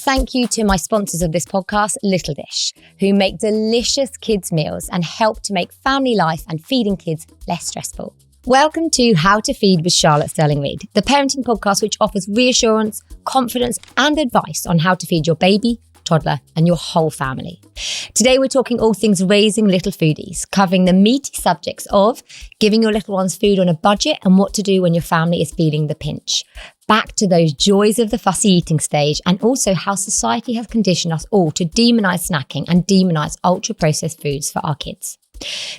thank you to my sponsors of this podcast, Little Dish, who make delicious kids' meals and help to make family life and feeding kids less stressful. Welcome to How to Feed with Charlotte Stirling-Reed, the parenting podcast which offers reassurance, confidence, and advice on how to feed your baby, toddler, and your whole family. Today, we're talking all things raising little foodies, covering the meaty subjects of giving your little ones food on a budget and what to do when your family is feeling the pinch. Back to those joys of the fussy eating stage, and also how society has conditioned us all to demonise snacking and demonise ultra-processed foods for our kids.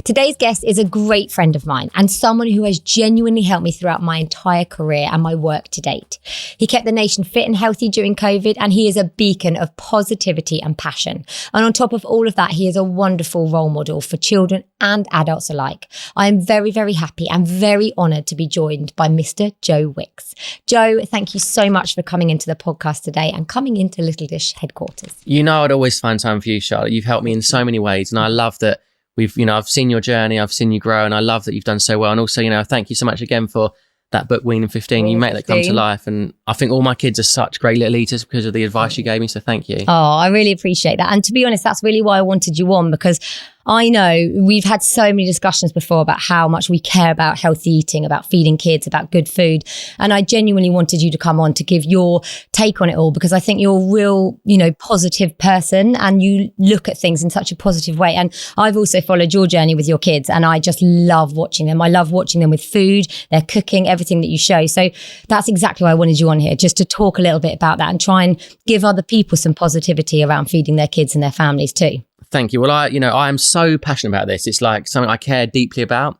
Today's guest is a great friend of mine and someone who has genuinely helped me throughout my entire career and my work to date. He kept the nation fit and healthy during COVID, and he is a beacon of positivity and passion. And on top of all of that, he is a wonderful role model for children and adults alike. I am very, very happy and very honoured to be joined by Mr. Joe Wicks. Joe, thank you so much for coming into the podcast today and coming into Little Dish headquarters. You know, I'd always find time for you, Charlotte. You've helped me in so many ways, and I love that I've seen your journey, I've seen you grow, and I love that you've done so well. And also, thank you so much again for that book, Weaning 15. You make that come to life. And I think all my kids are such great little eaters because of the advice you gave me. So thank you. Oh, I really appreciate that. And to be honest, that's really why I wanted you on, because I know we've had so many discussions before about how much we care about healthy eating, about feeding kids, about good food. And I genuinely wanted you to come on to give your take on it all, because I think you're a real, positive person and you look at things in such a positive way. And I've also followed your journey with your kids and I just love watching them. I love watching them with food, their cooking, everything that you show. So that's exactly why I wanted you on here, just to talk a little bit about that and try and give other people some positivity around feeding their kids and their families too. Thank you. Well, I am so passionate about this. It's like something I care deeply about.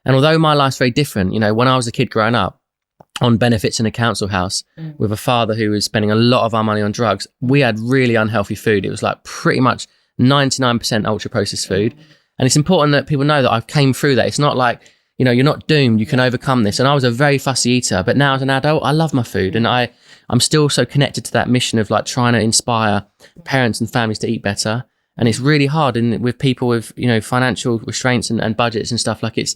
And although my life's very different, when I was a kid growing up on benefits in a council house with a father who was spending a lot of our money on drugs, we had really unhealthy food. It was like pretty much 99% ultra processed food. And it's important that people know that I've came through that. It's not like, you're not doomed. You can overcome this. And I was a very fussy eater, but now as an adult, I love my food. And I'm still so connected to that mission of like trying to inspire parents and families to eat better. And it's really hard with people with, financial restraints and budgets and stuff. Like it's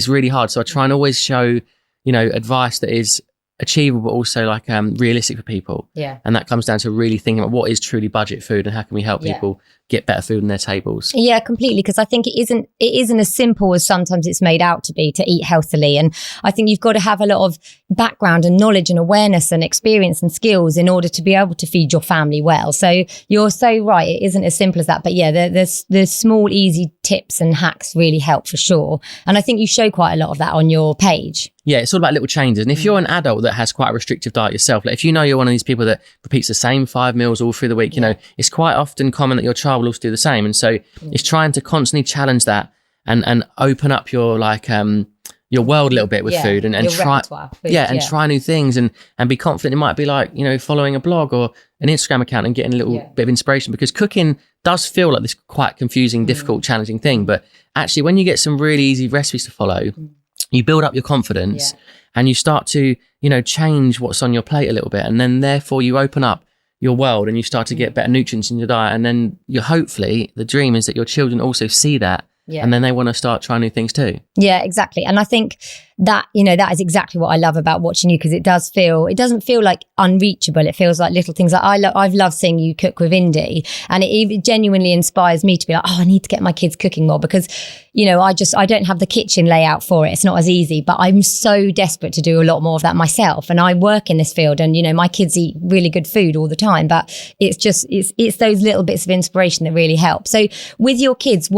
really hard. So I try and always show, advice that is achievable, but also like realistic for people. Yeah. And that comes down to really thinking about what is truly budget food and how can we help people get better food on their tables. Yeah, completely. Because I think it isn't as simple as sometimes it's made out to be to eat healthily. And I think you've got to have a lot of background and knowledge and awareness and experience and skills in order to be able to feed your family well. So you're so right. It isn't as simple as that. But yeah, there's small, easy tips and hacks really help for sure. And I think you show quite a lot of that on your page. Yeah, it's all about little changes. And if you're an adult that has quite a restrictive diet yourself, like if you're one of these people that repeats the same 5 meals all through the week, it's quite often common that your child will also do the same. And so it's trying to constantly challenge that and open up your your world a little bit with food and try try new things and be confident. It might be like, following a blog or an Instagram account and getting a little bit of inspiration, because cooking does feel like this quite confusing, difficult, challenging thing. But actually when you get some really easy recipes to follow, you build up your confidence and you start to, change what's on your plate a little bit. And then therefore you open up your world and you start to get better nutrients in your diet. And then hopefully the dream is that your children also see that. Yeah. And then they want to start trying new things too. Yeah, exactly. And I think that, that is exactly what I love about watching you, because it doesn't feel like unreachable. It feels like little things. Like I've loved seeing you cook with Indy, and it genuinely inspires me to be like, I need to get my kids cooking more, because, I don't have the kitchen layout for it. It's not as easy, but I'm so desperate to do a lot more of that myself. And I work in this field and, my kids eat really good food all the time, but it's those little bits of inspiration that really help. So with your kids,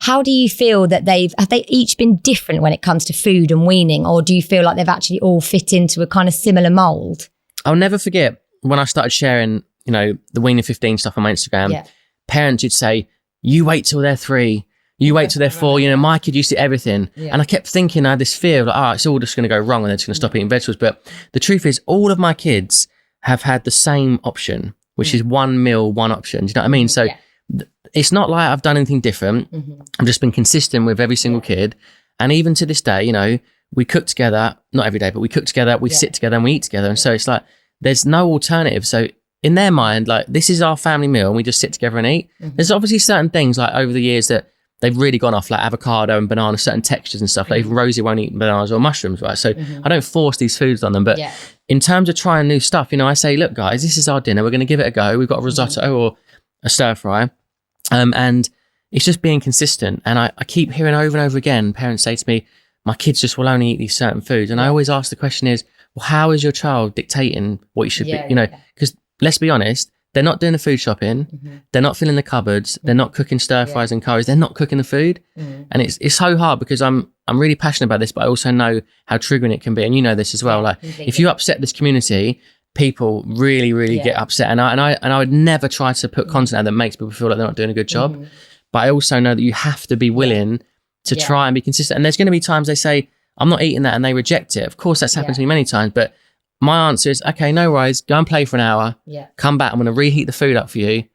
how do you feel that have they each been different when it comes to food and weaning, or do you feel like they've actually all fit into a kind of similar mold? I'll never forget when I started sharing, the Weaning 15 stuff on my Instagram, parents would say, you wait till they're 3, you wait till they're 4, my kid used to eat everything. Yeah. And I kept thinking, I had this fear of like, it's all just going to go wrong and they're just going to stop eating vegetables. But the truth is all of my kids have had the same option, which is one meal, one option. Do you know what I mean? So it's not like I've done anything different. I've just been consistent with every single kid. And even to this day, we cook together, not every day, but we cook together, we sit together and we eat together. And so it's like, there's no alternative. So in their mind, like, this is our family meal and we just sit together and eat. There's obviously certain things like over the years that they've really gone off like avocado and banana, certain textures and stuff. Like Rosie won't eat bananas or mushrooms, right? So I don't force these foods on them. But in terms of trying new stuff, you know, I say, look, guys, this is our dinner. We're going to give it a go. We've got a risotto or a stir fry. And it's just being consistent. And I keep hearing over and over again, parents say to me, my kids just will only eat these certain foods. And I always ask the question is, well, how is your child dictating what you should be, you know, because let's be honest, they're not doing the food shopping. They're not filling the cupboards. They're not cooking stir fries and curries. They're not cooking the food. And it's so hard because I'm really passionate about this, but I also know how triggering it can be. And you know this as well. Like if you upset this community, people really get upset. And I would never try to put content out that makes people feel like they're not doing a good job. But I also know that you have to be willing to try and be consistent. And there's going to be times they say, I'm not eating that, and they reject it. Of course, that's happened to me many times, but my answer is, okay, no worries, go and play for an hour, come back, I'm going to reheat the food up for you.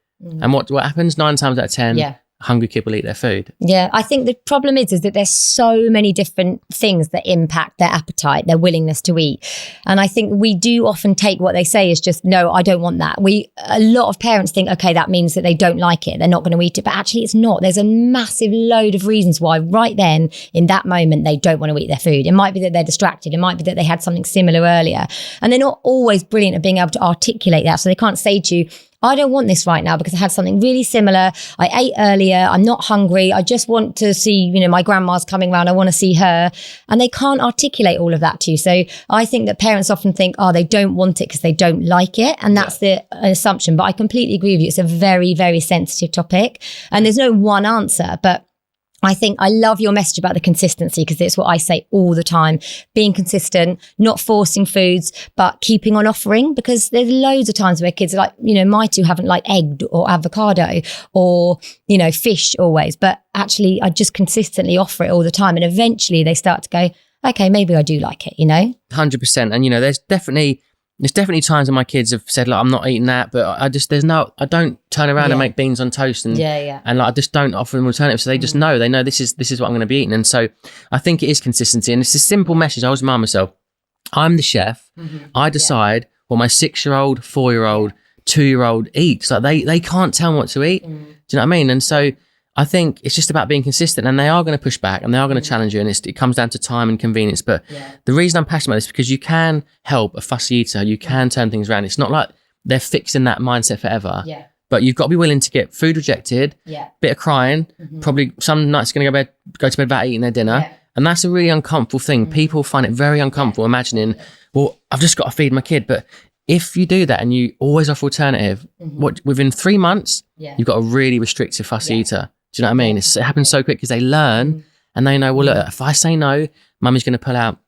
And what happens 9 times out of 10, a hungry kid will eat their food. Yeah, I think the problem is that there's so many different things that impact their appetite, their willingness to eat. And I think we do often take what they say as just, no, I don't want that. A lot of parents think, okay, that means that they don't like it. They're not going to eat it. But actually it's not. There's a massive load of reasons why right then, in that moment, they don't want to eat their food. It might be that they're distracted. It might be that they had something similar earlier. And they're not always brilliant at being able to articulate that. So they can't say to you, I don't want this right now because I had something really similar. I ate earlier. I'm not hungry. I just want to see, you know, my grandma's coming around. I want to see her. And they can't articulate all of that to you. So I think that parents often think, oh, they don't want it because they don't like it. And that's the assumption. But I completely agree with you. It's a very, very sensitive topic. And there's no one answer. But I think I love your message about the consistency because it's what I say all the time. Being consistent, not forcing foods, but keeping on offering, because there's loads of times where kids are like, you know, my two haven't like egg or avocado or, you know, fish always. But actually, I just consistently offer it all the time. And eventually they start to go, okay, maybe I do like it, you know? 100%. And, you know, there's definitely times when my kids have said, like, I'm not eating that, but I don't turn around and make beans on toast and like I just don't offer them alternatives. So they just know, they know this is what I'm going to be eating. And so I think it is consistency. And it's a simple message. I always remind myself, I'm the chef. I decide what my 6-year-old, 4-year-old, 2-year-old eats. Like they can't tell me what to eat. Do you know what I mean? And so I think it's just about being consistent, and they are going to push back and they are going to challenge you, and it comes down to time and convenience. But the reason I'm passionate about this is because you can help a fussy eater. You can turn things around. It's not like they're fixing that mindset forever. But you've got to be willing to get food rejected, bit of crying, probably some nights going to go to bed without eating their dinner. And that's a really uncomfortable thing. People find it very uncomfortable imagining, well, I've just got to feed my kid. But if you do that and you always offer alternative, within 3 months, you've got a really restrictive fussy eater. Do you know what I mean? It happens so quick because they learn and they know, well, look, if I say no, mummy's going to pull out,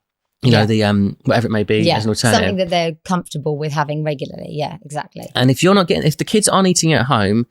you know, the whatever it may be as an alternative. Something that they're comfortable with having regularly. Yeah, exactly. And if the kids aren't eating at home,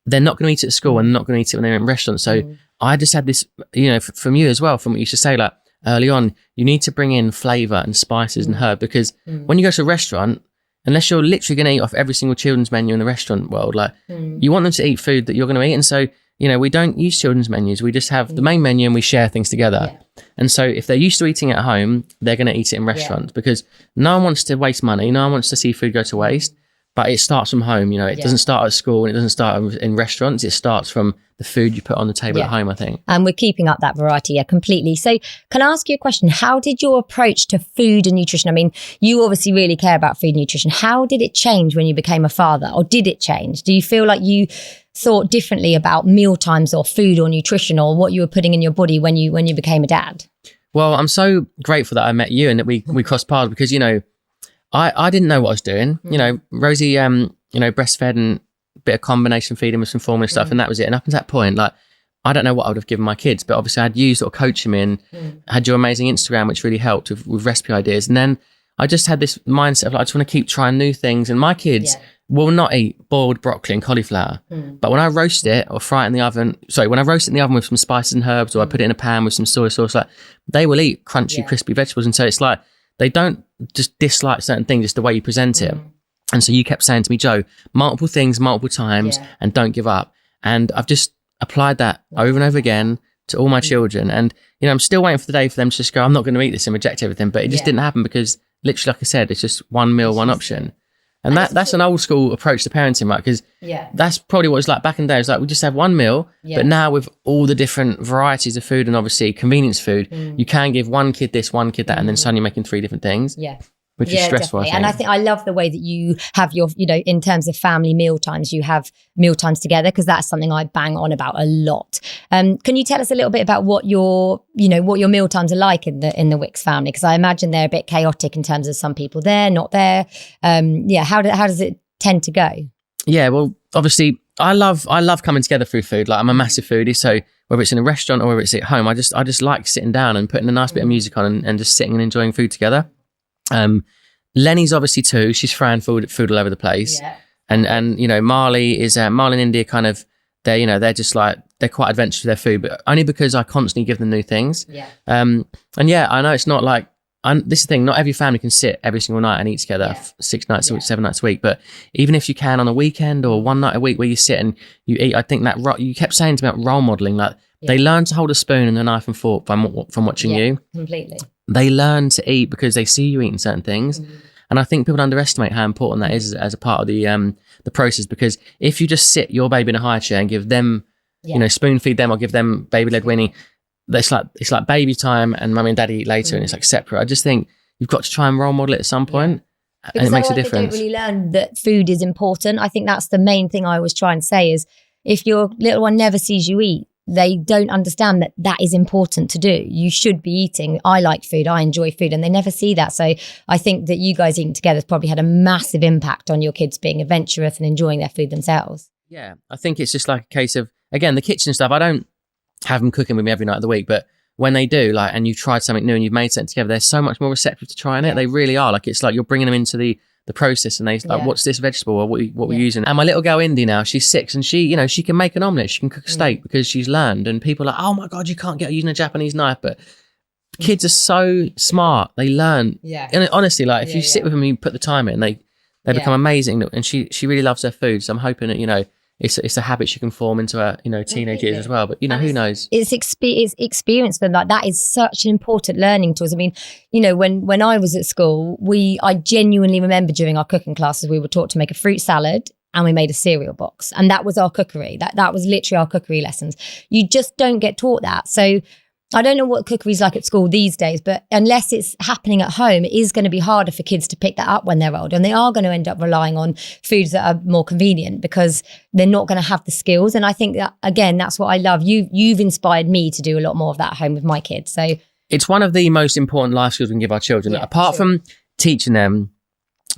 they're not going to eat it at school and they're not going to eat it when they're in restaurants. So I just had this, you know, from you as well, from what you used to say, like early on, you need to bring in flavour and spices and herb, because when you go to a restaurant, unless you're literally going to eat off every single children's menu in the restaurant world, like you want them to eat food that you're going to eat. And so, you know, we don't use children's menus. We just have the main menu and we share things together. And so if they're used to eating at home, they're going to eat it in restaurants because no one wants to waste money. No one wants to see food go to waste. But it starts from home. You know, it doesn't start at school and it doesn't start in restaurants. It starts from the food you put on the table at home, I think. And we're keeping up that variety, completely. So can I ask you a question? How did your approach to food and nutrition, I mean, you obviously really care about food and nutrition. How did it change when you became a father, or did it change? Do you feel like you thought differently about mealtimes or food or nutrition or what you were putting in your body when you became a dad? Well, I'm so grateful that I met you and that we crossed paths, because, you know, I didn't know what I was doing. You know, Rosie, you know, breastfed and a bit of combination feeding with some formula stuff, and that was it. And up until that point, like, I don't know what I would have given my kids, but obviously I had you sort of coaching me and had your amazing Instagram, which really helped with recipe ideas. And then I just had this mindset of like, I just want to keep trying new things. And my kids will not eat boiled broccoli and cauliflower. But when I roast it or fry it in the oven, when I roast it in the oven with some spices and herbs, or I put it in a pan with some soy sauce, like, they will eat crunchy, crispy vegetables. And so it's like, they don't just dislike certain things, just the way you present it. And so you kept saying to me, Joe, multiple things, multiple times, and don't give up. And I've just applied that over and over again to all my children. And, you know, I'm still waiting for the day for them to just go, I'm not going to eat this and reject everything. But it just didn't happen because literally, like I said, it's just one meal, one option. And that's an old school approach to parenting, right? Because that's probably what it's like back in the day. It's like we just have one meal, but now with all the different varieties of food and obviously convenience food, you can give one kid this, one kid that, and then suddenly you're making 3 different things. Which is stressful, definitely. I think I love the way that you have your, in terms of family meal times, you have meal times together, because that's something I bang on about a lot. Can you tell us a little bit about what your meal times are like in the Wicks family? Because I imagine they're a bit chaotic in terms of some people there, not there. How does it tend to go? Yeah, well, obviously, I love coming together through food. Like, I'm a massive foodie, so whether it's in a restaurant or whether it's at home, I just like sitting down and putting a nice bit of music on and just sitting and enjoying food together. Lenny's obviously 2. She's throwing food all over the place. And Marley and India kind of, they're just like, they're quite adventurous with their food, but only because I constantly give them new things. I know it's not like, this is the thing, not every family can sit every single night and eat together 6 nights a week, 7 nights a week. But even if you can on a weekend or one night a week where you sit and you eat, I think that you kept saying to me about role modeling, like they learn to hold a spoon and a knife and fork from watching you. Completely. They learn to eat because they see you eating certain things. And I think people underestimate how important that is as a part of the process, because if you just sit your baby in a high chair and give them, spoon feed them or give them baby-led weaning, it's like baby time and mummy and daddy eat later and it's like separate. I just think you've got to try and role model it at some point. And it makes a difference. They don't really learn that food is important. I think that's the main thing I always try and say is, if your little one never sees you eat, they don't understand that is important to do. You should be eating. I like food. I enjoy food. And they never see that. So I think that you guys eating together has probably had a massive impact on your kids being adventurous and enjoying their food themselves. Yeah, I think it's just like a case of, again, the kitchen stuff. I don't have them cooking with me every night of the week, but when they do, like, and you've tried something new and you've made something together, they're so much more receptive to trying it. They really are. Like, it's like you're bringing them into the process and they like, what's this vegetable or what we're using? And my little girl Indy now, she's 6 and she can make an omelette, she can cook a steak because she's learned. And people are like, oh my God, you can't get her using a Japanese knife. But kids are so smart, they learn. And honestly, like, if you sit with them and you put the time in, they become amazing. And she really loves her food. So I'm hoping that, it's a habit she can form into her, teenage years as well. But, who knows? It's experience for them. Like, that is such an important learning tool. I mean, when I was at school, I genuinely remember during our cooking classes, we were taught to make a fruit salad and we made a cereal box. And that was our cookery. That was literally our cookery lessons. You just don't get taught that. So I don't know what cookery's like at school these days, but unless it's happening at home, it is going to be harder for kids to pick that up when they're older. And they are going to end up relying on foods that are more convenient because they're not going to have the skills. And I think that, again, that's what I love. You've inspired me to do a lot more of that at home with my kids. So it's one of the most important life skills we can give our children. Apart from teaching them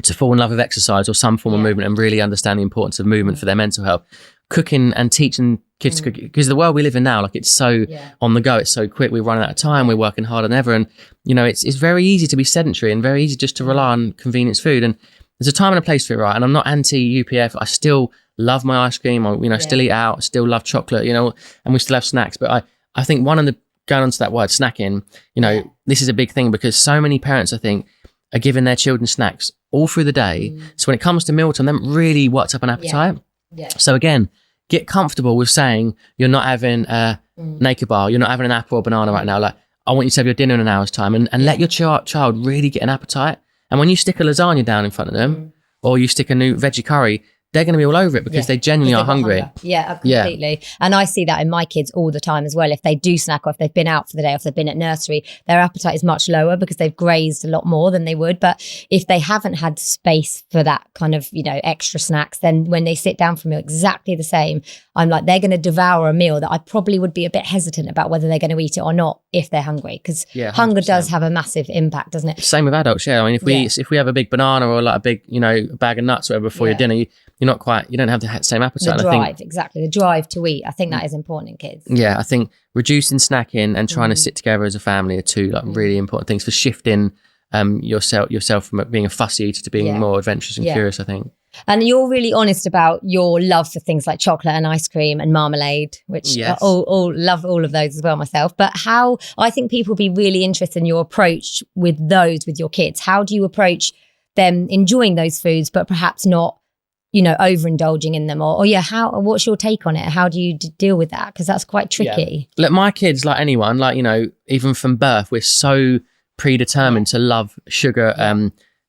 to fall in love with exercise or some form of movement and really understand the importance of movement for their mental health, cooking and teaching kids to cook, because the world we live in now, like, it's so on the go, it's so quick, we're running out of time, we're working harder than ever, and it's very easy to be sedentary and very easy just to rely on convenience food. And there's a time and a place for it, right? And I'm not anti UPF. I still love my ice cream. I still eat out, still love chocolate, and we still have snacks. But I think going on to that word snacking, this is a big thing, because so many parents, I think, are giving their children snacks all through the day. So when it comes to mealtime, they haven't really worked up an appetite. So again, get comfortable with saying you're not having a naked bar, you're not having an apple or banana right now. Like, I want you to have your dinner in an hour's time, and let your child really get an appetite. And when you stick a lasagna down in front of them, or you stick a new veggie curry, they're going to be all over it because they genuinely are hungry. Yeah, completely. Yeah. And I see that in my kids all the time as well. If they do snack, or if they've been out for the day, or if they've been at nursery, their appetite is much lower because they've grazed a lot more than they would. But if they haven't had space for that kind of, extra snacks, then when they sit down for a meal, exactly the same. I'm like, they're going to devour a meal that I probably would be a bit hesitant about whether they're going to eat it or not if they're hungry, because hunger does have a massive impact, doesn't it? Same with adults, I mean, if we have a big banana or like a big, bag of nuts or whatever before your dinner, you don't have the same appetite. The drive, exactly. The drive to eat. I think that is important in kids. Yeah, I think reducing snacking and trying to sit together as a family are two really important things for shifting yourself from being a fussy eater to being more adventurous and curious, I think. And you're really honest about your love for things like chocolate and ice cream and marmalade, which all love all of those as well myself. But how, I think people be really interested in your approach with your kids. How do you approach them enjoying those foods, but perhaps not, overindulging in them, what's your take on it? How do you deal with that? Because that's quite tricky. Look, my kids, like anyone, even from birth, we're so predetermined to love sugar,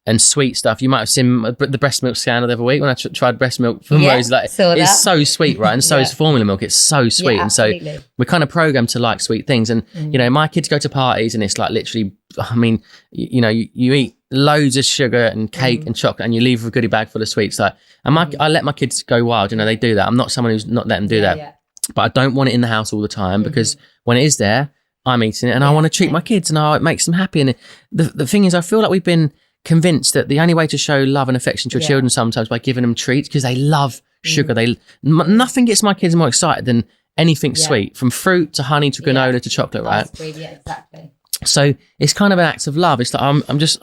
and sweet stuff. You might have seen the breast milk scandal the other week when I tried breast milk from Rose. Like, it's so sweet, right? And so is formula milk. It's so sweet. And so we're kind of programmed to like sweet things. And, you know, my kids go to parties and it's like literally, I mean, you know, you eat loads of sugar and cake and chocolate and you leave a goodie bag full of sweets. Like, and I let my kids go wild. You know, they do that. I'm not someone who's not letting them do that. Yeah. But I don't want it in the house all the time because when it is there, I'm eating it and I want to treat my kids and it makes them happy. And the thing is, I feel like we've been convinced that the only way to show love and affection to your children sometimes by giving them treats because they love sugar. Nothing gets my kids more excited than anything sweet, from fruit to honey to granola to chocolate, right? Yeah, exactly. So it's kind of an act of love. It's like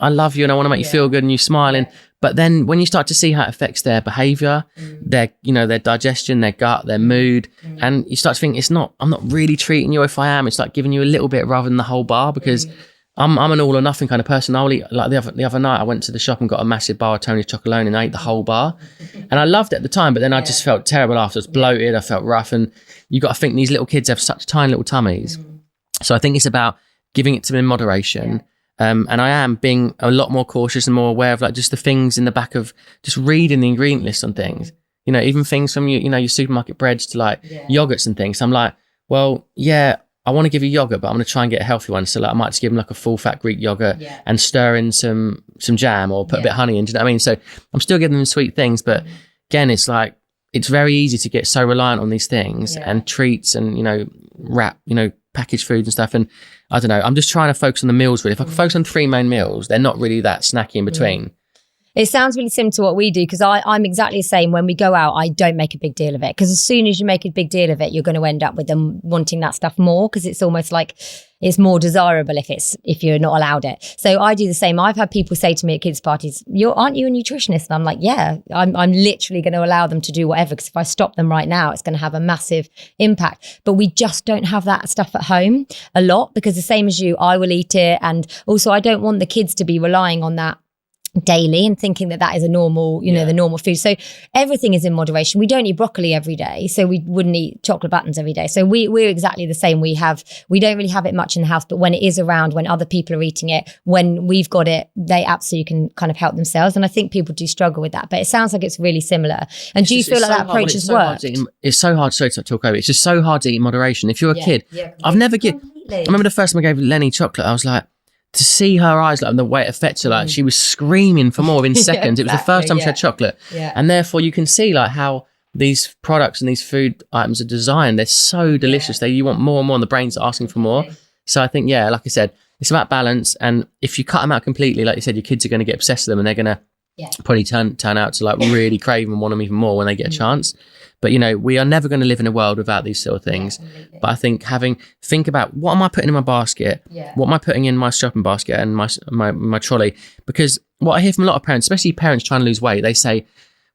I love you and I want to make you feel good and you smiling. But then when you start to see how it affects their behavior, their digestion, their gut, their mood, and you start to think I'm not really treating you. If I am, it's like giving you a little bit rather than the whole bar because I'm an all or nothing kind of person. I'll eat, like the other night I went to the shop and got a massive bar of Tony's Chocolonely and I ate the whole bar. And I loved it at the time, but then I just felt terrible after. I was bloated, I felt rough. And you got to think these little kids have such tiny little tummies. So I think it's about giving it to them in moderation. And I am being a lot more cautious and more aware of like just the things in the back of just reading the ingredient list on things. You know, even things from your supermarket breads to like yogurts and things. So I'm like, well, I want to give you yogurt, but I'm going to try and get a healthy one. So like I might just give them like a full fat Greek yogurt and stir in some jam or put a bit of honey in. Do you know what I mean? So I'm still giving them sweet things, but again, it's like, it's very easy to get so reliant on these things and treats and, packaged foods and stuff. And I don't know, I'm just trying to focus on the meals really. If I can focus on 3 main meals, they're not really that snacky in between. It sounds really similar to what we do because I'm exactly the same. When we go out, I don't make a big deal of it because as soon as you make a big deal of it, you're going to end up with them wanting that stuff more because it's almost like it's more desirable if you're not allowed it. So I do the same. I've had people say to me at kids' parties, aren't you a nutritionist? And I'm like, yeah, I'm literally going to allow them to do whatever because if I stop them right now, it's going to have a massive impact. But we just don't have that stuff at home a lot because the same as you, I will eat it. And also I don't want the kids to be relying on that daily and thinking that is a normal, the normal food. So everything is in moderation. We don't eat broccoli every day, so we wouldn't eat chocolate buttons every day. So we're exactly the same. We don't really have it much in the house, but when it is around, when other people are eating it, when we've got it, they absolutely can kind of help themselves. And I think people do struggle with that, but it sounds like it's really similar. And do you feel like that approach has worked? It's so hard to talk over. It's just so hard to eat in moderation. If you're a kid, I've never I remember the first time I gave Lenny chocolate, I was like, to see her eyes, like, and the way it affects her, like she was screaming for more within seconds. It was the first time she had chocolate. And therefore you can see like how these products and these food items are designed. They're so delicious. You want more and more and the brain's asking for more. So I think, like I said, it's about balance. And if you cut them out completely, like you said, your kids are going to get obsessed with them and they're going to probably turn out to like really crave and want them even more when they get a chance. But, we are never going to live in a world without these sort of things. But I think think about what am I putting in my basket? What am I putting in my shopping basket and my trolley? Because what I hear from a lot of parents, especially parents trying to lose weight, they say,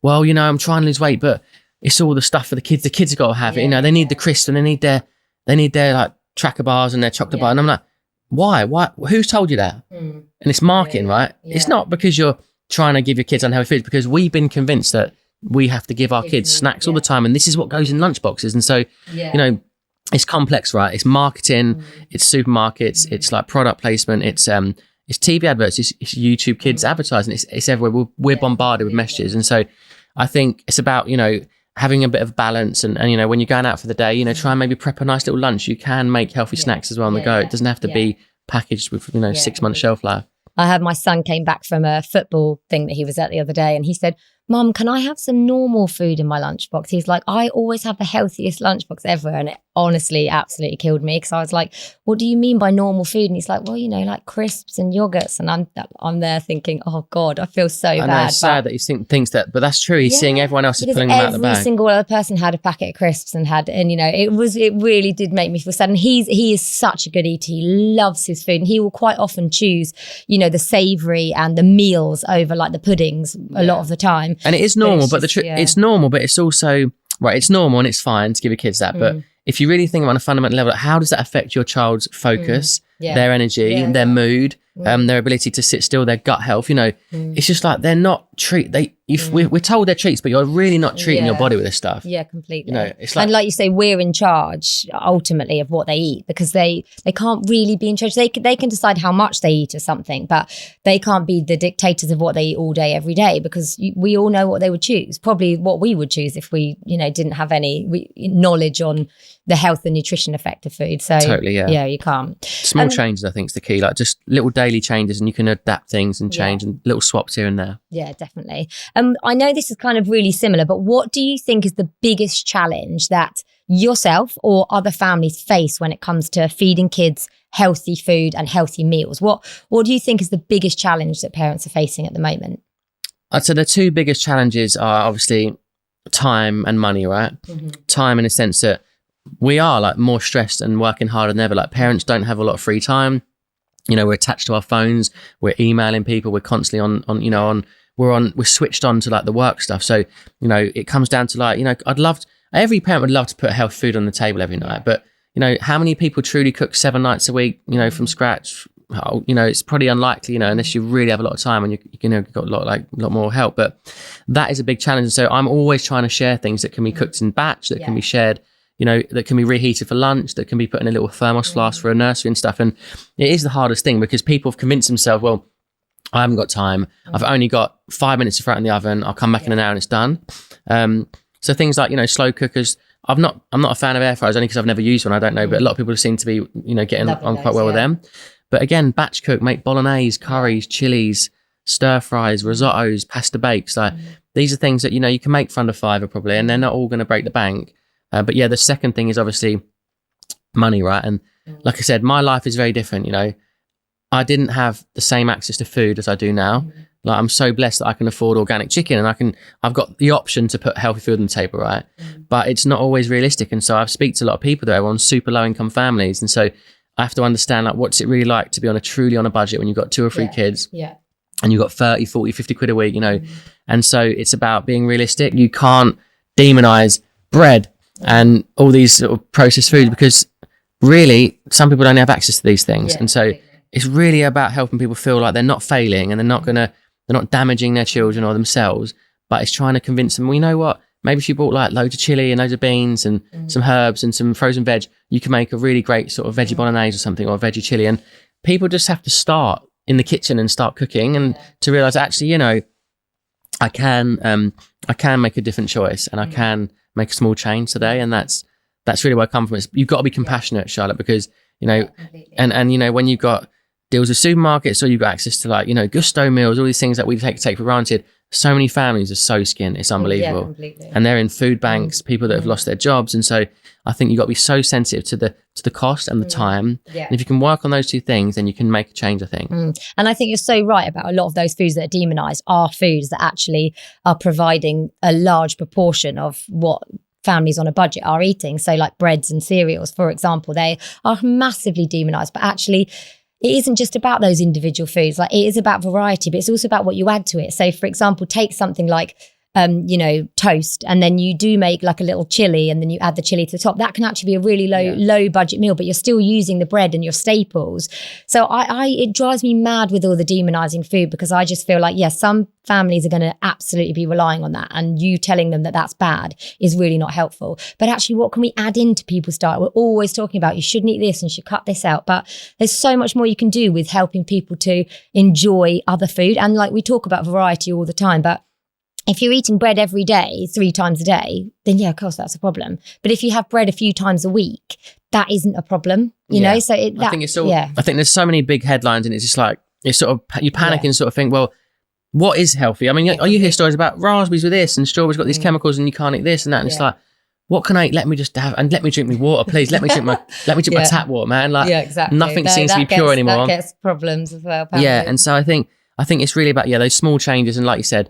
well, I'm trying to lose weight, but it's all the stuff for the kids. The kids have got to have it. They need the crisps and they need their like tracker bars and their chocolate bar. And I'm like, why? Who's told you that? And it's marketing, right? It's not because you're trying to give your kids unhealthy foods, because we've been convinced that we have to give our kids snacks all the time, and this is what goes in lunchboxes. And so, it's complex, right? It's marketing, it's supermarkets, it's like product placement, it's TV adverts, it's YouTube kids advertising, it's everywhere. We're bombarded with messages, and so I think it's about having a bit of balance, and when you're going out for the day, try and maybe prep a nice little lunch. You can make healthy snacks as well on the go. It doesn't have to be packaged with 6 month shelf life. I had my son came back from a football thing that he was at the other day, and he said, Mum, can I have some normal food in my lunchbox? He's like, I always have the healthiest lunchbox ever. And it honestly absolutely killed me because I was like, what do you mean by normal food? And he's like, well, like crisps and yogurts. And I'm there thinking, oh God, I feel so bad. I know, it's sad that he thinks that, but that's true. He's seeing everyone else is pulling them out of the bag. Every single other person had a packet of crisps and it really did make me feel sad. And he is such a good eater. He loves his food, and he will quite often choose, the savoury and the meals over like the puddings a lot of the time. And it is normal, but it's normal, but it's also, right, it's normal and it's fine to give your kids that. But if you really think on a fundamental level, how does that affect your child's focus, their energy, their mood, their ability to sit still, their gut health? It's just like they're not we're told they're treats, but you're really not treating your body with this stuff. Yeah, completely. You know, it's like, and like you say, we're in charge ultimately of what they eat, because they can't really be in charge. They can decide how much they eat or something, but they can't be the dictators of what they eat all day, every day, because we all know what they would choose. Probably what we would choose if we, didn't have any knowledge on the health and nutrition effect of food. So totally, yeah, you can't. Small changes, I think, is the key. Like just little daily changes, and you can adapt things and change, and little swaps here and there. Yeah, definitely. I know this is kind of really similar, but what do you think is the biggest challenge that yourself or other families face when it comes to feeding kids healthy food and healthy meals? What do you think is the biggest challenge that parents are facing at the moment? I'd say the two biggest challenges are obviously time and money, right? Mm-hmm. Time in the sense that we are like more stressed and working harder than ever. Like parents don't have a lot of free time. We're attached to our phones, we're emailing people, we're constantly we're switched on to like the work stuff. So, it comes down to like, every parent would love to put healthy food on the table every night, but how many people truly cook 7 nights a week, from scratch? It's probably unlikely, unless you really have a lot of time and you've got a lot more help. But that is a big challenge. So I'm always trying to share things that can be cooked in batch, that can be shared, that can be reheated for lunch, that can be put in a little thermos flask for a nursery and stuff. And it is the hardest thing, because people have convinced themselves, well, I haven't got time. I've only got 5 minutes to throw it in the oven. I'll come back in an hour and it's done. So things like, slow cookers. I'm not a fan of air fryers, only because I've never used one. I don't know, but a lot of people seem to be, getting on quite well with them. But again, batch cook, make bolognese, curries, chilies, stir fries, risottos, pasta bakes. Like these are things that, you can make for under £5 probably, and they're not all going to break the bank. But yeah, the second thing is obviously money, right? And like I said, my life is very different. I didn't have the same access to food as I do now. Like I'm so blessed that I can afford organic chicken, and I've got the option to put healthy food on the table, right? But it's not always realistic. And so I've speak to a lot of people that are on super low income families. And so I have to understand, like, what's it really like to be truly on a budget when you've got 2 or 3 kids and you've got 30, 40, 50 quid a week, And so it's about being realistic. You can't demonize bread and all these sort of processed foods, because really some people don't have access to these things. And so it's really about helping people feel like they're not failing, and they're not damaging their children or themselves, but it's trying to convince them, well, you know what, maybe if you bought like loads of chili and loads of beans and some herbs and some frozen veg, you can make a really great sort of veggie bolognese or something, or veggie chili. And people just have to start in the kitchen and start cooking, and to realize actually, I can make a different choice, and I can make a small change today. And that's really where I come from. You've got to be compassionate, Charlotte, because, and when you've got deals with supermarkets, or you've got access to like, Gusto meals, all these things that we take for granted. So many families are so skint, it's unbelievable. And they're in food banks, people that have lost their jobs. And so I think you've got to be so sensitive to the cost and the time. And if you can work on those two things, then you can make a change, I think. And I think you're so right about a lot of those foods that are demonized are foods that actually are providing a large proportion of what families on a budget are eating. So like breads and cereals, for example, they are massively demonized, but actually it isn't just about those individual foods. Like it is about variety, but it's also about what you add to it. So for example, take something like toast, and then you do make like a little chili, and then you add the chili to the top. That can actually be a really low budget meal, but you're still using the bread and your staples. So it drives me mad with all the demonizing food, because I just feel like, some families are going to absolutely be relying on that, and you telling them that that's bad is really not helpful. But actually, what can we add into people's diet? We're always talking about you shouldn't eat this and you should cut this out, but there's so much more you can do with helping people to enjoy other food. And like we talk about variety all the time, but if you're eating bread every day, 3 times a day, then of course that's a problem. But if you have bread a few times a week, that isn't a problem, you know? So I think it's all, I think there's so many big headlines, and it's just like, it's sort of, you panic and sort of think, well, what is healthy? I mean, you hear stories about raspberries with this and strawberries got these chemicals and you can't eat this and that. And it's like, what can I eat? Let me just have, and let me drink my water, please. Let me drink my tap water, man. Like, exactly. Nothing seems to be pure anymore. That gets problems as well. Apparently. And so I think it's really about, those small changes. And like you said,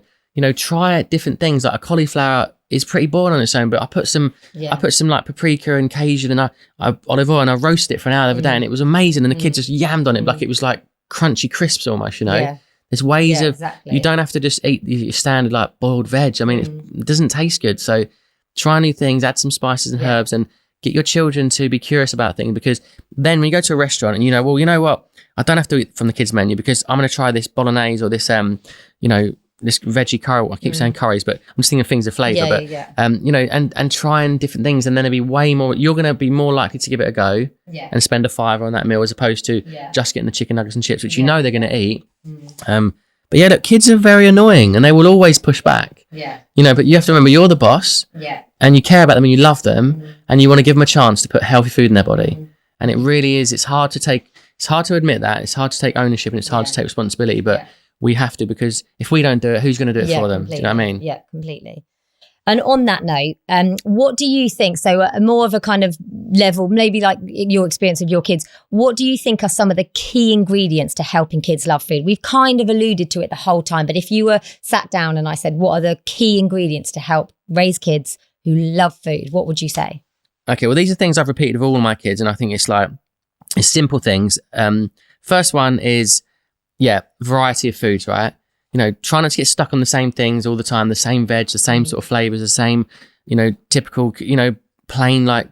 try different things. Like a cauliflower is pretty boring on its own, but I put some like paprika and Cajun and I olive oil, and I roasted it for an hour the other day, and it was amazing. And the kids just yammed on it like it was like crunchy crisps almost, There's ways of, you don't have to just eat your standard like boiled veg. I mean, it doesn't taste good. So try new things, add some spices and herbs, and get your children to be curious about things, because then when you go to a restaurant and well, you know what? I don't have to eat from the kids menu because I'm going to try this bolognese or this, this veggie curry. I keep saying curries, but I'm just thinking of things of flavour. You know, and trying different things, and then you're going to be more likely to give it a go and spend a £5 on that meal as opposed to just getting the chicken nuggets and chips, which you know they're going to eat. But yeah, look, kids are very annoying and they will always push back. You know, but you have to remember you're the boss and you care about them and you love them and you want to give them a chance to put healthy food in their body. And it really is, it's hard to admit that, it's hard to take ownership and it's hard to take responsibility, but we have to, because if we don't do it, who's going to do it for them? Completely. Do you know what I mean? Yeah, completely. And on that note, what do you think, so more of a kind of level, maybe like your experience of your kids, what do you think are some of the key ingredients to helping kids love food? We've kind of alluded to it the whole time, but if you were sat down and I said, what are the key ingredients to help raise kids who love food, what would you say? Okay, well, these are things I've repeated of all of my kids, and I think it's simple things. First one is, variety of foods, right? You know, try not to get stuck on the same things all the time, the same veg, the same sort of flavors, the same, you know, typical, you know, plain like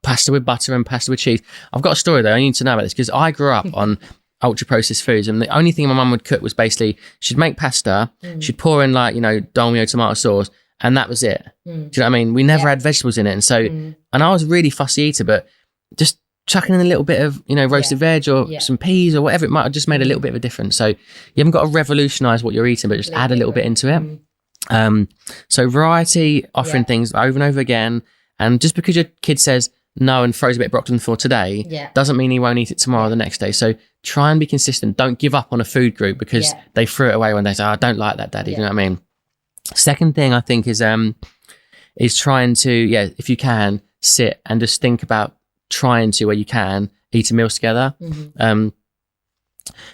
pasta with butter and pasta with cheese. I've got a story though, I need to know about this, because I grew up on ultra processed foods, and the only thing my mum would cook was basically, she'd make pasta, she'd pour in like, you know, dolmio tomato sauce, and that was it. Do you know what I mean? We never had vegetables in it. And so, and I was a really fussy eater, but just chucking in a little bit of, you know, roasted veg or some peas or whatever, it might have just made a little bit of a difference. So you haven't got to revolutionize what you're eating, but just add a little bit into it. So variety, offering things over and over again. And just because your kid says no and throws a bit of broccoli on the floor today, doesn't mean he won't eat it tomorrow or the next day. So try and be consistent. Don't give up on a food group because they threw it away when they say, I don't like that, Daddy. You know what I mean? Second thing I think is trying to, if you can, sit and just think about trying to, where you can, eat a meal together.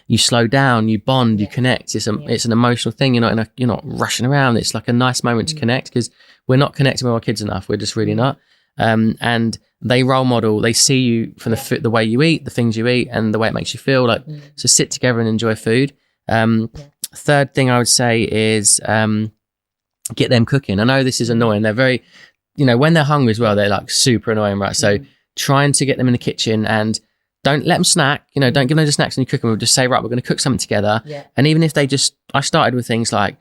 You slow down, you bond, you connect. It's an emotional thing. You're not rushing around. It's like a nice moment to connect, because we're not connecting with our kids enough. We're just really not. And they role model. They see you from the way you eat, the things you eat, and the way it makes you feel. Like so, sit together and enjoy food. Third thing I would say is get them cooking. I know this is annoying. They're very, when they're hungry as well, they're like super annoying, right? So trying to get them in the kitchen and don't let them snack, don't give them the snacks and you cook them. We'll just say, right, we're going to cook something together. And even if I started with things like,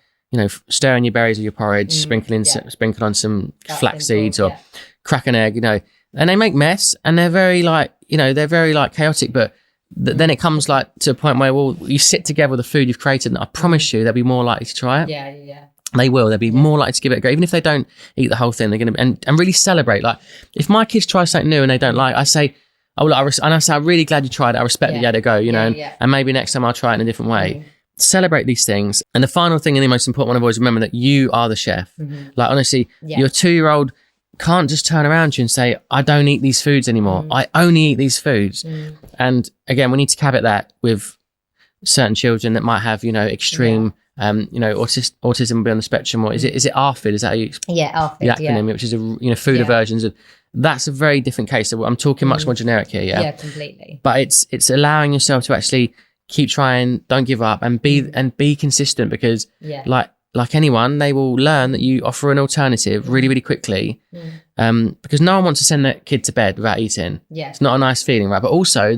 stirring your berries with your porridge, sprinkle on some flax seeds or crack an egg, and they make mess and they're very chaotic, but then it comes like to a point where, well, you sit together with the food you've created and I promise you they'll be more likely to try it. They will. They'll be more likely to give it a go. Even if they don't eat the whole thing, they're going to, and really celebrate. Like, if my kids try something new and they don't like, I say, I'm really glad you tried it. I respect that you had a go, and maybe next time I'll try it in a different way. Celebrate these things. And the final thing, and the most important one, I've always remember that you are the chef. Like, honestly, your 2-year-old can't just turn around to you and say, I don't eat these foods anymore. I only eat these foods. And again, we need to caveat that with certain children that might have, extreme, autism will be on the spectrum, or is it ARFID? Is that how you ARFID, the acronym, which is food aversions. That's a very different case. So I'm talking much more generic here. Yeah, completely. But it's allowing yourself to actually keep trying, don't give up, and be consistent, because like anyone, they will learn that you offer an alternative really, really quickly. Because no one wants to send their kid to bed without eating. It's not a nice feeling, right? But also,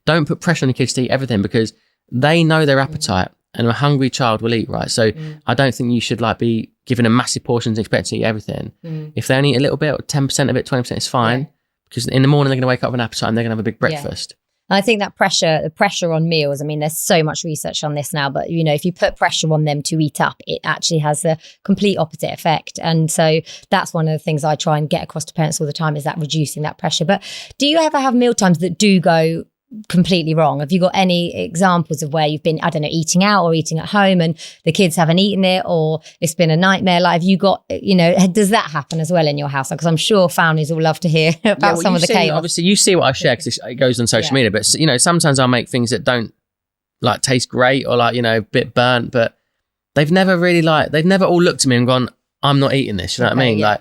don't put pressure on the kids to eat everything, because they know their appetite. And a hungry child will eat, right? So I don't think you should be given a massive portions and expect to eat everything. If they only eat a little bit, or 10% of it, 20%, it's fine. Because in the morning they're going to wake up with an appetite and they're going to have a big breakfast. I think that the pressure on meals, I mean, there's so much research on this now, but if you put pressure on them to eat up, it actually has the complete opposite effect. And so that's one of the things I try and get across to parents all the time, is that reducing that pressure. But do you ever have meal times that do go completely wrong? Have you got any examples of where you've been, I don't know, eating out or eating at home and the kids haven't eaten it, or it's been a nightmare? Like, have you got, does that happen as well in your house? Because I'm sure families will love to hear about some of the chaos. Obviously, you see what I share because it goes on social media, but sometimes I'll make things that don't taste great, or a bit burnt, but they've never all looked at me and gone, I'm not eating this. You know what I mean?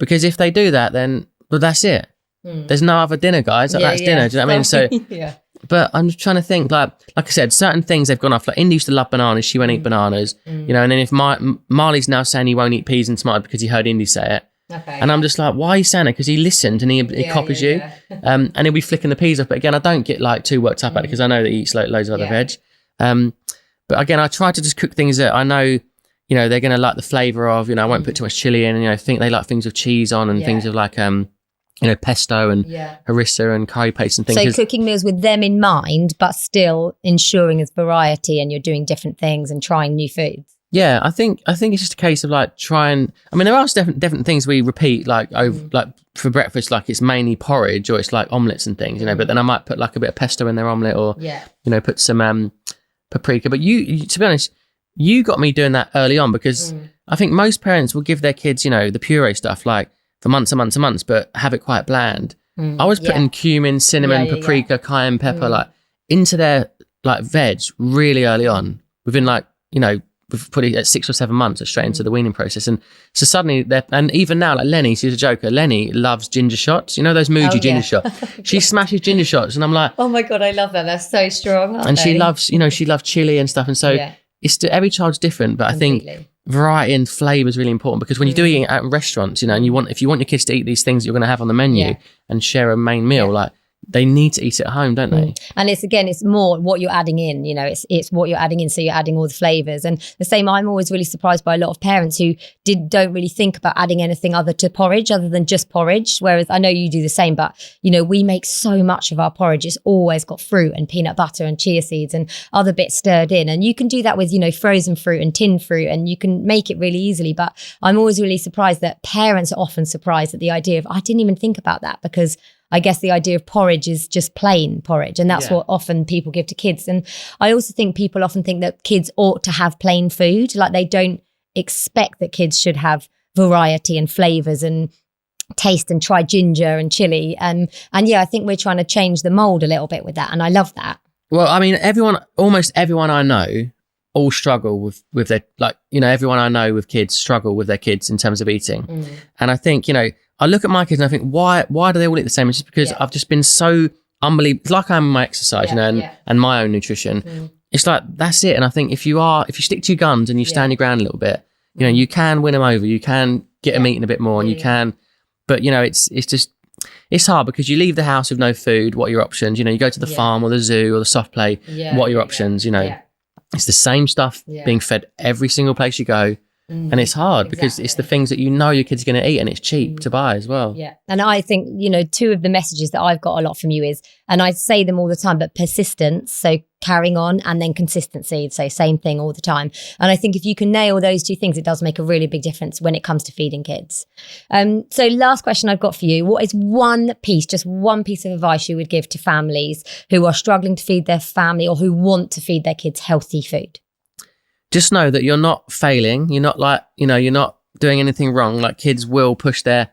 Because if they do that, then that's it. There's no other dinner, guys. That's dinner. Do you know what I mean? So, but I'm just trying to think. Like I said, certain things they've gone off. Like, Indy used to love bananas. She won't eat bananas. And then if Marley's now saying he won't eat peas and tomato because he heard Indy say it. And I'm just like, why are you saying it? Because he listened and he copies you. And he'll be flicking the peas off. But again, I don't get too worked up at it, because I know that he eats loads of other veg. But again, I try to just cook things that I know, you know, they're going to like the flavour of, you know, I won't put too much chili in, and, you know, think they like things with cheese on and things of like, you know, pesto and harissa and curry paste and things. So cooking meals with them in mind, but still ensuring there's variety and you're doing different things and trying new foods. Yeah, I think it's just a case of like trying. I mean, there are different things we repeat, like like for breakfast, like it's mainly porridge or it's like omelettes and things, you know. But then I might put like a bit of pesto in their omelette, or you know, put some paprika. But you, to be honest, you got me doing that early on, because I think most parents will give their kids, you know, the puree stuff like for months and months and months, but have it quite bland. I was putting cumin, cinnamon, paprika, cayenne pepper, like into their like veg really early on, within like, you know, we've put it at 6 or 7 months, straight into the weaning process. And so suddenly and even now, like Lenny, she's a joker. Lenny loves ginger shots. You know, those Muji ginger shots. She smashes ginger shots. And I'm like, oh my God, I love that. They're so strong. And she loves, you know, she loves chili and stuff. And so every child's different, but completely. I think variety and flavour is really important, because when you're doing it at restaurants, you know, and if you want your kids to eat these things that you're going to have on the menu and share a main meal, like, they need to eat it at home, don't they? And it's more what you're adding in, you know, it's what you're adding in. So you're adding all the flavours. And the same, I'm always really surprised by a lot of parents who don't really think about adding anything other than just porridge. Whereas I know you do the same, but you know, we make so much of our porridge. It's always got fruit and peanut butter and chia seeds and other bits stirred in. And you can do that with, you know, frozen fruit and tinned fruit, and you can make it really easily. But I'm always really surprised that parents are often surprised at the idea of, I didn't even think about that, because I guess the idea of porridge is just plain porridge, and that's what often people give to kids. And I also think people often think that kids ought to have plain food, like they don't expect that kids should have variety and flavours and taste and try ginger and chili. And I think we're trying to change the mould a little bit with that, and I love that. Well, I mean, almost everyone I know all struggle with their, like, you know, everyone I know with kids struggle with their kids in terms of eating. And I think, you know, I look at my kids and I think, why do they all eat the same? It's just because I've just been so unbelievable, like I am in my exercise, you know, and my own nutrition. It's like, that's it. And I think if you stick to your guns and you stand your ground a little bit, you know, you can win them over. You can get them eating a bit more, and you can, but you know, it's hard, because you leave the house with no food. What are your options? You know, you go to the farm or the zoo or the soft play. What are your options? You know, it's the same stuff being fed every single place you go. And it's hard because it's the things that you know your kids are going to eat, and it's cheap to buy as well. Yeah. And I think, you know, two of the messages that I've got a lot from you is, and I say them all the time, but persistence, so carrying on, and then consistency, so same thing all the time. And I think if you can nail those two things, it does make a really big difference when it comes to feeding kids. So last question I've got for you, what is just one piece of advice you would give to families who are struggling to feed their family or who want to feed their kids healthy food? Just know that you're not failing. You're not like, you know, you're not doing anything wrong. Like, kids will push the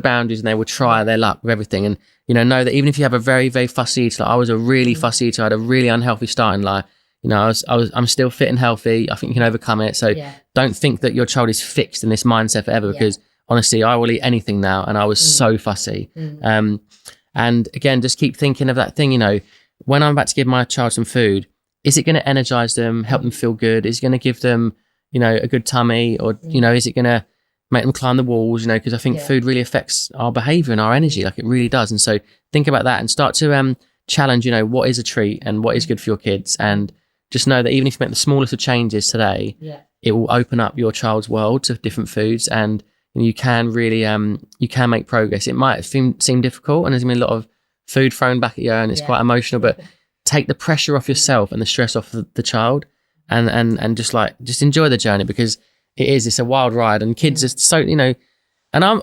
boundaries, and they will try their luck with everything. And, you know that even if you have a very, very fussy eater, like I was a really fussy eater, I had a really unhealthy start in life. You know, I'm still fit and healthy. I think you can overcome it. So don't think that your child is fixed in this mindset forever, because honestly, I will eat anything now, and I was so fussy. And again, just keep thinking of that thing, you know, when I'm about to give my child some food, is it going to energize them, help them feel good? Is it going to give them, you know, a good tummy? Or, you know, is it going to make them climb the walls? You know, because I think food really affects our behavior and our energy, like it really does. And so think about that and start to challenge, you know, what is a treat and what is good for your kids. And just know that even if you make the smallest of changes today, it will open up your child's world to different foods, and you can really, you can make progress. It might seem difficult, and there's going to be a lot of food thrown back at you, and it's quite emotional, but take the pressure off yourself and the stress off the child, and just enjoy the journey, because it's a wild ride, and kids are so, you know, and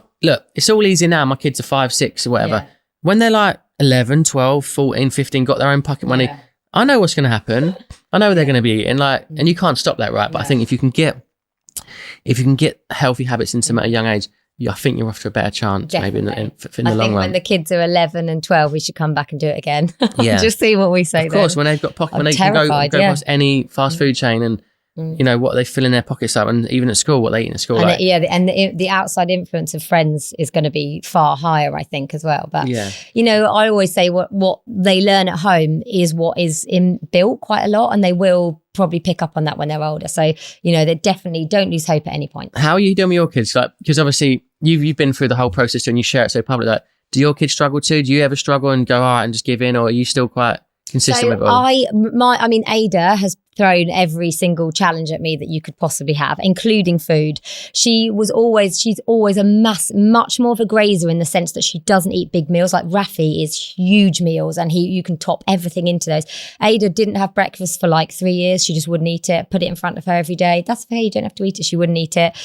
it's all easy now. My kids are 5, 6 or whatever. When they're like 11, 12, 14, 15, got their own pocket money, I know what's going to happen. I know they're going to be eating, like, and you can't stop that, right? But I think if you can get healthy habits into them at a young age, I think you're off to a better chance. Definitely. Maybe in the long run. When the kids are 11 and 12, we should come back and do it again. Just see what we say. Of course, when they've got when they can go across any fast food chain, and you know what they fill in their pockets up, and even at school, what they eat in school. And the outside influence of friends is going to be far higher, I think, as well. But you know, I always say what they learn at home is what is built quite a lot, and they will probably pick up on that when they're older. So, you know, they definitely don't lose hope at any point. How are you doing with your kids? Like, because obviously you've been through the whole process and you share it so publicly. Like, do your kids struggle too? Do you ever struggle and go, all right, and just give in, or are you still quite consistent with it all? I mean, Ada has thrown every single challenge at me that you could possibly have, including food. She's always much more of a grazer in the sense that she doesn't eat big meals. Like Rafi is huge meals and you can top everything into those. Ada didn't have breakfast for like 3 years. She just wouldn't eat it. Put it in front of her every day. That's fair. You don't have to eat it. She wouldn't eat it.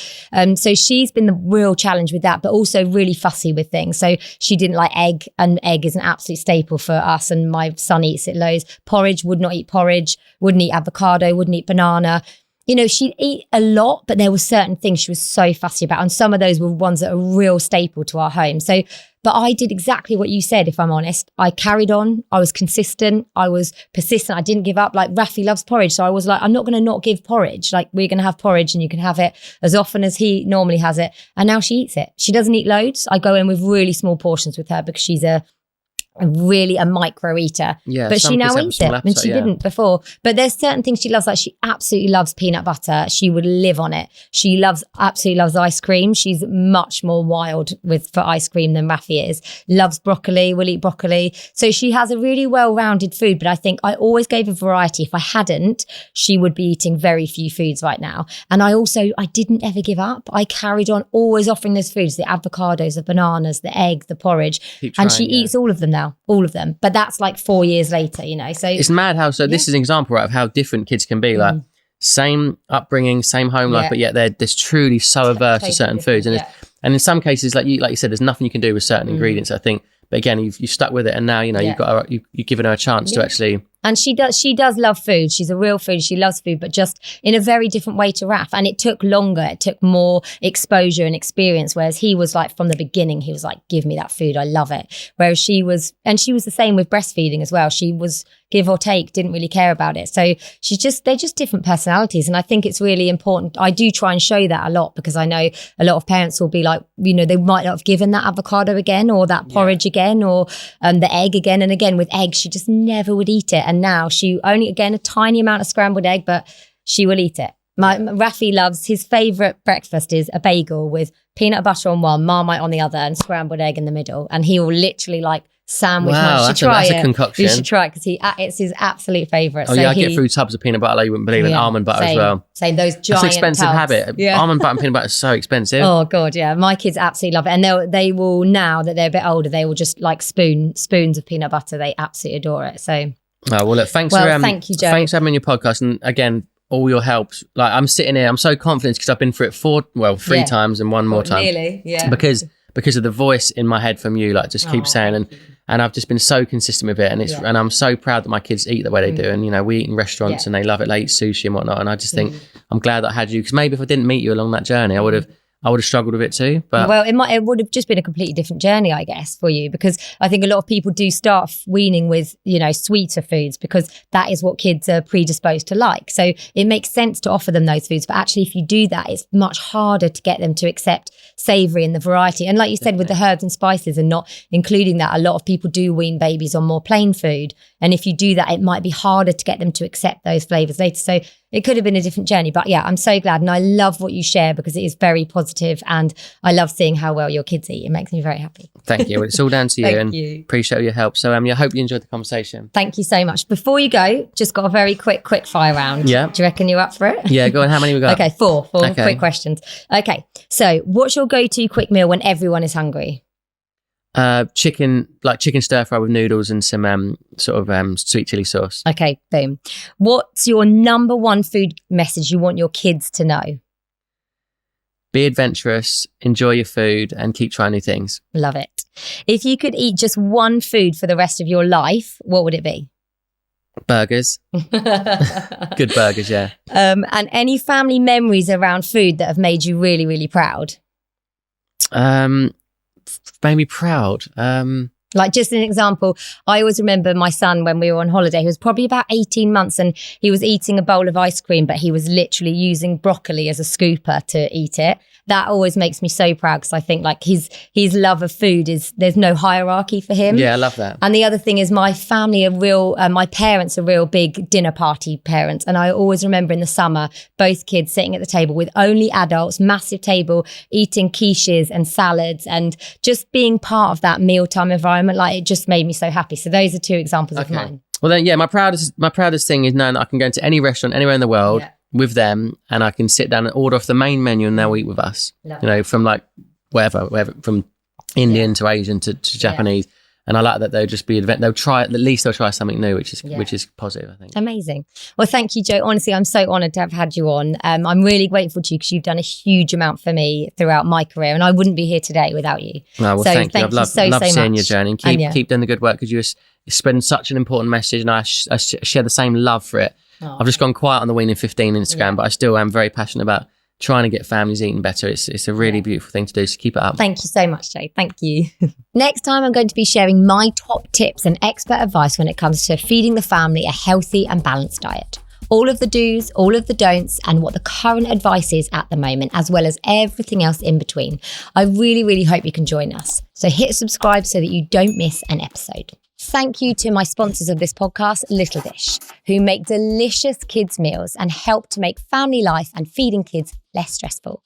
So she's been the real challenge with that, but also really fussy with things. So she didn't like egg, and egg is an absolute staple for us. And my son eats it loads. Porridge, would not eat porridge, wouldn't eat avocado, wouldn't eat banana. You know, she'd eat a lot, but there were certain things she was so fussy about. And some of those were ones that are real staple to our home. So, but I did exactly what you said, if I'm honest. I carried on. I was consistent. I was persistent. I didn't give up. Like Rafi loves porridge. So I was like, I'm not going to not give porridge. Like we're going to have porridge and you can have it as often as he normally has it. And now she eats it. She doesn't eat loads. I go in with really small portions with her because she's a micro eater, but she now eats it and she didn't before. But there's certain things she loves, like she absolutely loves peanut butter. She would live on it. She absolutely loves ice cream. She's much more wild for ice cream than Rafi is. Loves broccoli, will eat broccoli. So she has a really well-rounded food, but I think I always gave a variety. If I hadn't, she would be eating very few foods right now. And I didn't ever give up. I carried on always offering those foods, the avocados, the bananas, the egg, the porridge. And she eats all of them now. All of them, but that's like 4 years later, you know. So it's mad how this is an example, right, of how different kids can be. Like same upbringing, same home life, but yet they're truly so averse to certain foods, and and in some cases, like you said, there's nothing you can do with certain ingredients, I think. But again, you've stuck with it, and now you know you've given her a chance to actually. And she does love food. She's a real foodie. She loves food, but just in a very different way to Raf. And it took longer. It took more exposure and experience. Whereas he was like, from the beginning, he was like, give me that food. I love it. Whereas she was the same with breastfeeding as well. She was give or take, didn't really care about it. So they're just different personalities. And I think it's really important. I do try and show that a lot because I know a lot of parents will be like, you know, they might not have given that avocado again or that porridge again or the egg again. And again, with egg, she just never would eat it. And now she only, again, a tiny amount of scrambled egg, but she will eat it. Rafi loves, his favourite breakfast is a bagel with peanut butter on one, Marmite on the other, and scrambled egg in the middle. And he will literally like sandwich. Wow, that's a concoction. You should try it because it's his absolute favourite. Oh, so I get through tubs of peanut butter like you wouldn't believe, and almond butter as well. Same, those giant That's an expensive tubs. habit. Almond butter and peanut butter is so expensive. Oh God, yeah. My kids absolutely love it. And they will, now that they're a bit older, they will just like spoons of peanut butter. They absolutely adore it. So. Oh, well, look, thank you, Joe. Thanks for having me on your podcast. And again, all your help. Like I'm sitting here, I'm so confident because I've been through it three times and one more time. Nearly, yeah. Because of the voice in my head from you, like just keep saying, and I've just been so consistent with it, and and I'm so proud that my kids eat the way they do, and you know we eat in restaurants and they love it, they eat sushi and whatnot, and I just think I'm glad that I had you, because maybe if I didn't meet you along that journey, I would have struggled with it too. But it would have just been a completely different journey, I guess, for you, because I think a lot of people do start weaning with, you know, sweeter foods because that is what kids are predisposed to like. So it makes sense to offer them those foods. But actually, if you do that, it's much harder to get them to accept savoury and the variety. And like you said, with the herbs and spices and not including that, a lot of people do wean babies on more plain food. And if you do that, it might be harder to get them to accept those flavours later. So it could have been a different journey. But yeah, I'm so glad. And I love what you share because it is very positive, and I love seeing how well your kids eat. It makes me very happy. Thank you. Well, it's all down to you. Thank you. Appreciate your help. So I hope you enjoyed the conversation. Thank you so much. Before you go, just got a very quick fire round. Yeah. Do you reckon you're up for it? Yeah, go on. How many we got? Okay, four quick questions. Okay, so what's your go-to quick meal when everyone is hungry? Chicken stir fry with noodles and some sweet chili sauce. Okay, boom. What's your number one food message you want your kids to know? Be adventurous, enjoy your food, and keep trying new things. Love it. If you could eat just one food for the rest of your life, what would it be? Burgers. Good burgers, yeah. And any family memories around food that have made you really, really proud? Made me proud. Like just an example, I always remember my son when we were on holiday, he was probably about 18 months and he was eating a bowl of ice cream, but he was literally using broccoli as a scooper to eat it. That always makes me so proud because I think like his love of food there's no hierarchy for him. Yeah, I love that. And the other thing is my family my parents are real big dinner party parents. And I always remember in the summer, both kids sitting at the table with only adults, massive table, eating quiches and salads and just being part of that mealtime environment. Like it just made me so happy. So those are two examples of mine. Well, then, yeah, my proudest thing is knowing that I can go into any restaurant anywhere in the world with them, and I can sit down and order off the main menu, and they'll eat with us. Love you know, from like wherever from Indian to Asian to Japanese. And I like that they'll just be they'll try something new, which is positive, I think. Amazing. Well, thank you, Joe. Honestly, I'm so honoured to have had you on. I'm really grateful to you because you've done a huge amount for me throughout my career, and I wouldn't be here today without you. No, well, so thank you. I've loved seeing your journey, and keep doing the good work, because you spreading such an important message, and I share the same love for it. Oh, I've just gone quiet on the Weaning 15 Instagram, but I still am very passionate about trying to get families eating better. It's a really beautiful thing to do, so keep it up. Thank you so much, Joe. Thank you. Next time, I'm going to be sharing my top tips and expert advice when it comes to feeding the family a healthy and balanced diet. All of the do's, all of the don'ts, and what the current advice is at the moment, as well as everything else in between. I really, really hope you can join us. So hit subscribe so that you don't miss an episode. Thank you to my sponsors of this podcast, Little Dish, who make delicious kids' meals and help to make family life and feeding kids less stressful.